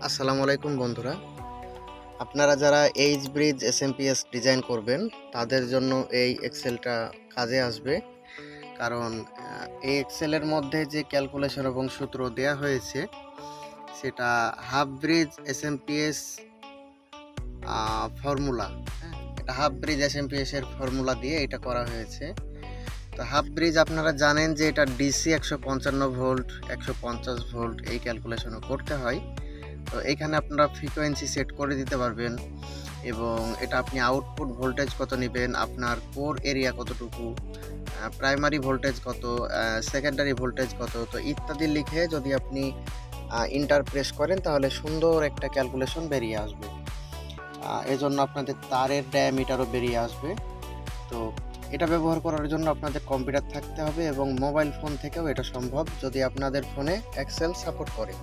আসসালামু আলাইকুম বন্ধুরা। আপনারা যারা এইচ ব্রিজ এসএমপিএস ডিজাইন করবেন তাদের জন্য এই এক্সেলটা কাজে আসবে। কারণ এই এক্সেলের মধ্যে যে ক্যালকুলেশন এবং সূত্র দেয়া হয়েছে সেটা হাফ ব্রিজ এসএমপিএস ফর্মুলা। এটা হাফ ব্রিজ এসএমপিএস এর ফর্মুলা দিয়ে এটা করা হয়েছে। তো হাফ ব্রিজ আপনারা জানেন যে এটা ডিসি 155 ভোল্ট 150 ভোল্ট এই ক্যালকুলেশনও করতে হয়। তো এখানে আপনারা ফ্রিকোয়েন্সি সেট করে দিতে পারবেন এবং এটা আপনি আউটপুট ভোল্টেজ কত নেবেন, আপনার কোর এরিয়া কতটুকু, প্রাইমারি ভোল্টেজ কত, সেকেন্ডারি ভোল্টেজ কত, তো ইত্যাদি লিখে যদি আপনি ইন্টার প্রেস করেন তাহলে সুন্দর একটা ক্যালকুলেশন বেরিয়ে আসবে। এজন্য আপনাদের তারের ডায়ামিটারও বেরিয়ে আসবে। তো এটা ব্যবহার করার জন্য আপনাদের কম্পিউটার থাকতে হবে এবং মোবাইল ফোন থেকেও এটা সম্ভব যদি আপনাদের ফোনে এক্সেল সাপোর্ট করে।